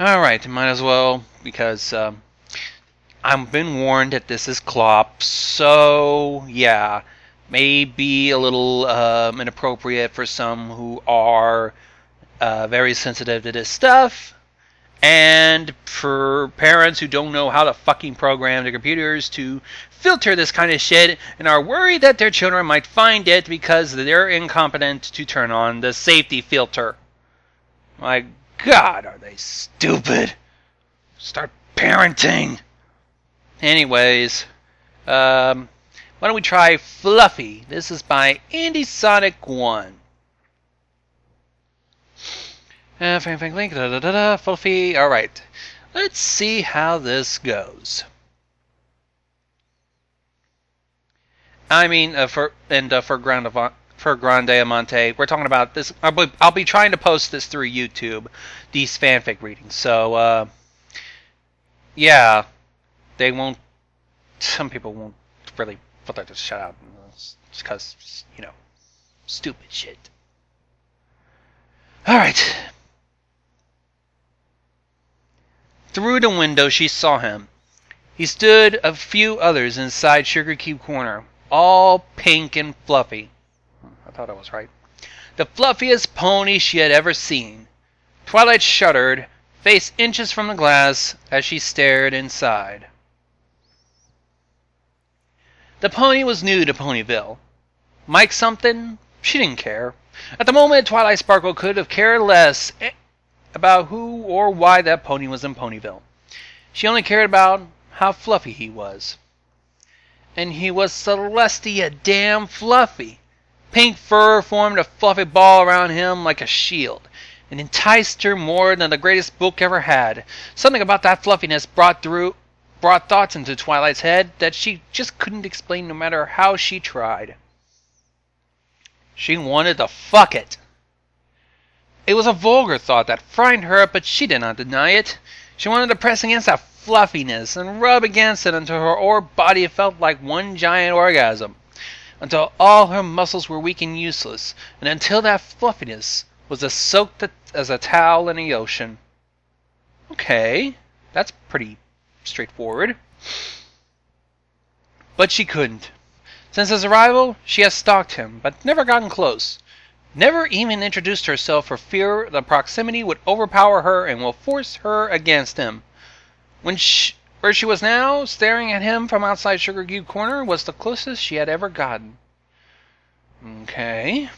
Alright, might as well, because I've been warned that this is Clop, so yeah, maybe a little inappropriate for some who are very sensitive to this stuff, and for parents who don't know how to fucking program their computers to filter this kind of shit and are worried that their children might find it because they're incompetent to turn on the safety filter. My God, are they stupid? Start parenting. Anyways, why don't we try Fluffy? This is by Andy Sonic 1. Fluffy. Alright. Let's see how this goes. I mean, for Grande Amante, we're talking about this. I'll be trying to post this through YouTube, these fanfic readings. So, yeah, they won't. Some people won't really feel like to shut out because, you know, stupid shit. Alright. Through the window, she saw him. He stood a few others inside Sugar Cube Corner, all pink and fluffy. I thought I was right. The fluffiest pony she had ever seen. Twilight shuddered, face inches from the glass, as she stared inside. The pony was new to Ponyville. Mike something? She didn't care. At the moment, Twilight Sparkle could have cared less about who or why that pony was in Ponyville. She only cared about how fluffy he was. And he was Celestia damn fluffy. Pink fur formed a fluffy ball around him like a shield, and enticed her more than the greatest book ever had. Something about that fluffiness brought thoughts into Twilight's head that she just couldn't explain no matter how she tried. She wanted to fuck it. It was a vulgar thought that frightened her, but she did not deny it. She wanted to press against that fluffiness and rub against it until her body felt like one giant orgasm, until all her muscles were weak and useless, and until that fluffiness was as soaked as a towel in the ocean. Okay, that's pretty straightforward. But she couldn't. Since his arrival, she has stalked him, but never gotten close. Never even introduced herself for fear the proximity would overpower her and will force her against him. Where she was now, staring at him from outside Sugar Cube Corner, was the closest she had ever gotten. Okay.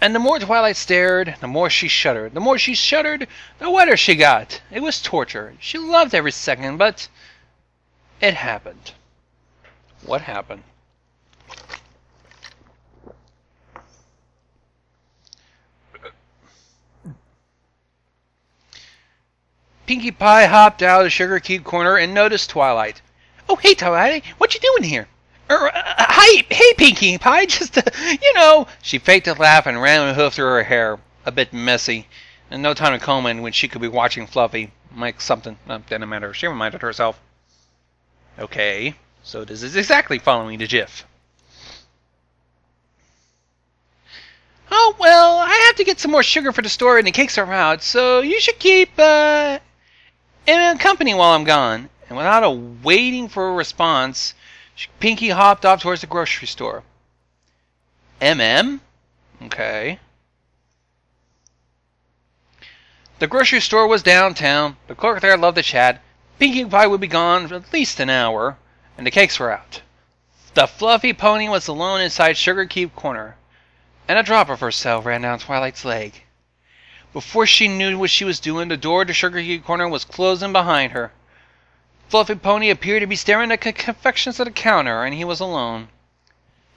And the more Twilight stared, the more she shuddered. The more she shuddered, the wetter she got. It was torture. She loved every second, but it happened. What happened? Pinkie Pie hopped out of Sugar Cube Corner and noticed Twilight. "Oh, hey, Twilight, what you doing here?" Hi, hey, Pinkie Pie, just, you know." She faked a laugh and ran a hoof through her hair, a bit messy, and no time to comb in when she could be watching Fluffy. Mike something, didn't matter, she reminded herself. Okay, so this is exactly following the GIF. "Oh, well, I have to get some more sugar for the store and the cakes are out, so you should keep, in company while I'm gone." And without waiting for a response, Pinkie hopped off towards the grocery store. MM? Okay. The grocery store was downtown. The clerk there loved to chat. Pinkie Pie would be gone for at least an hour, and the cakes were out. The fluffy pony was alone inside Sugar Cube Corner, and a drop of herself ran down Twilight's leg. Before she knew what she was doing, the door to Sugar Cube Corner was closing behind her. Fluffy Pony appeared to be staring at the confections at the counter, and he was alone.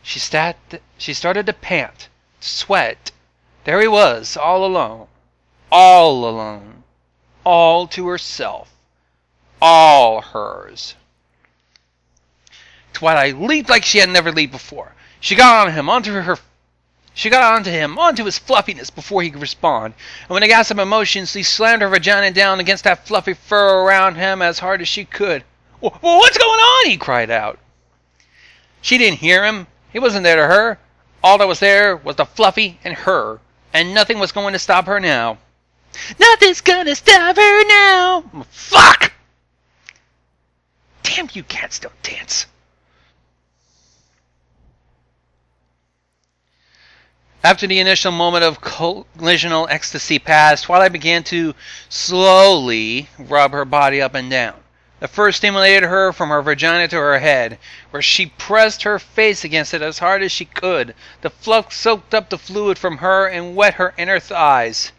She started to pant, to sweat. There he was, all alone. All alone. All to herself. All hers. Twilight leaped like she had never leaped before. She got on him, onto his fluffiness before he could respond, and with a gasp of emotion, she slammed her vagina down against that fluffy fur around him as hard as she could. "What's going on?" he cried out. She didn't hear him. He wasn't there to her. All that was there was the fluffy and her, and nothing was going to stop her now. Nothing's gonna stop her now. Fuck! Damn, you cats don't dance. After the initial moment of collisional ecstasy passed, Twilight began to slowly rub her body up and down. The first stimulated her from her vagina to her head, where she pressed her face against it as hard as she could. The fluff soaked up the fluid from her and wet her inner thighs.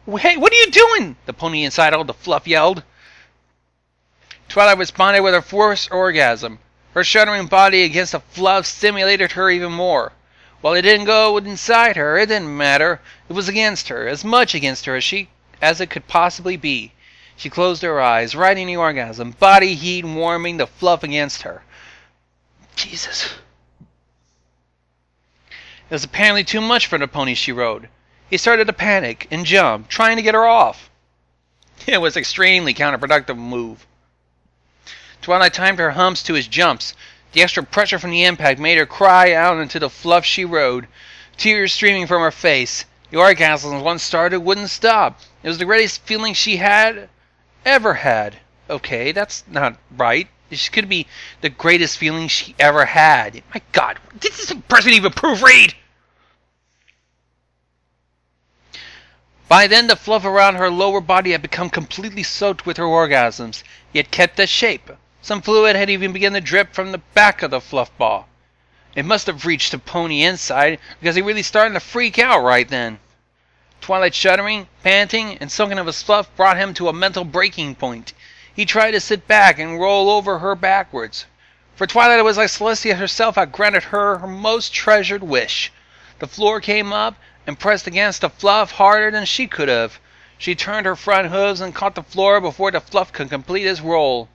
Hey, what are you doing? The pony inside all the fluff yelled. Twilight responded with a forced orgasm. Her shuddering body against the fluff stimulated her even more. While it didn't go inside her, it didn't matter. It was against her, as much against her as it could possibly be. She closed her eyes, riding the orgasm, body heat warming the fluff against her. Jesus. It was apparently too much for the pony she rode. He started to panic and jump, trying to get her off. It was an extremely counterproductive move. Twilight timed her humps to his jumps. The extra pressure from the impact made her cry out into the fluff she rode, tears streaming from her face. The orgasm, once started, wouldn't stop. It was the greatest feeling she had ever had. Okay, that's not right. This could be the greatest feeling she ever had. My God, did this person even proofread? By then, the fluff around her lower body had become completely soaked with her orgasms, yet kept its shape. Some fluid had even begun to drip from the back of the fluff ball. It must have reached the pony inside, because he really started to freak out right then. Twilight shuddering, panting, and soaking of his fluff brought him to a mental breaking point. He tried to sit back and roll over her backwards. For Twilight, it was like Celestia herself had granted her her most treasured wish. The floor came up and pressed against the fluff harder than she could have. She turned her front hooves and caught the floor before the fluff could complete its roll.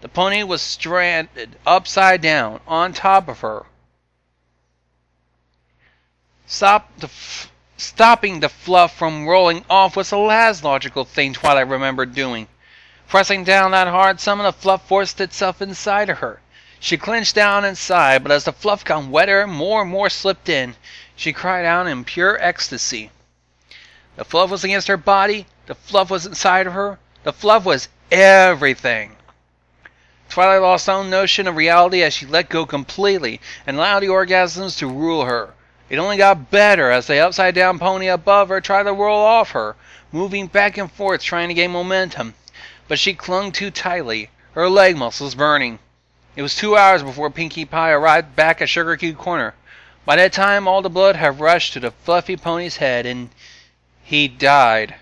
The pony was stranded upside down on top of her. Stopping the fluff from rolling off was the last logical thing Twilight remembered doing. Pressing down that hard, some of the fluff forced itself inside of her. She clenched down inside, but as the fluff got wetter, more and more slipped in. She cried out in pure ecstasy. The fluff was against her body. The fluff was inside of her. The fluff was everything. Twilight lost all notion of reality as she let go completely and allowed the orgasms to rule her. It only got better as the upside-down pony above her tried to roll off her, moving back and forth trying to gain momentum. But she clung too tightly, her leg muscles burning. It was 2 hours before Pinkie Pie arrived back at Sugar Cube Corner. By that time, all the blood had rushed to the fluffy pony's head, and he died.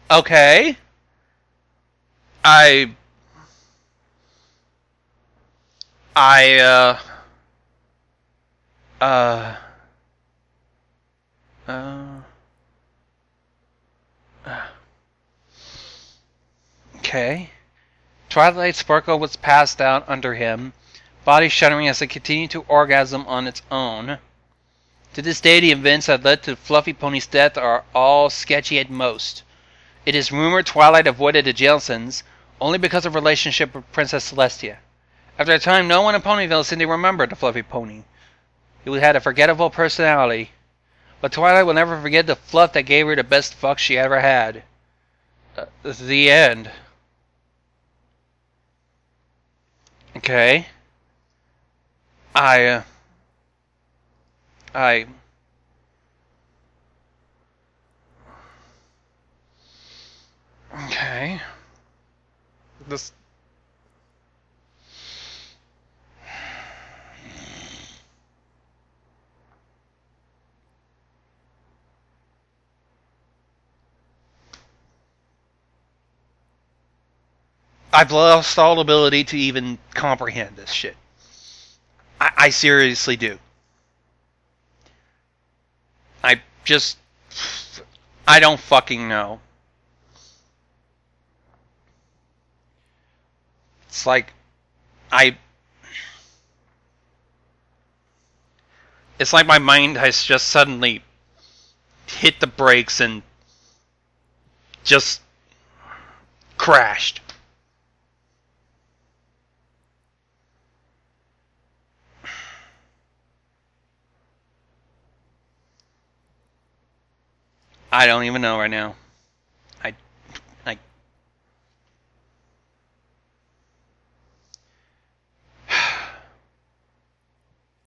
Okay. Okay. Twilight Sparkle was passed out under him, body shuddering as it continued to orgasm on its own. To this day, the events that led to Fluffy Pony's death are all sketchy at most. It is rumored Twilight avoided the Jelsons only because of her relationship with Princess Celestia. After a time, no one in Ponyville seemed to remember the Fluffy Pony. He had a forgettable personality, but Twilight will never forget the fluff that gave her the best fuck she ever had. The end. Okay. Okay. This... I've lost all ability to even comprehend this shit. I seriously do. I don't fucking know. It's like, it's like my mind has just suddenly hit the brakes and just crashed. I don't even know right now. I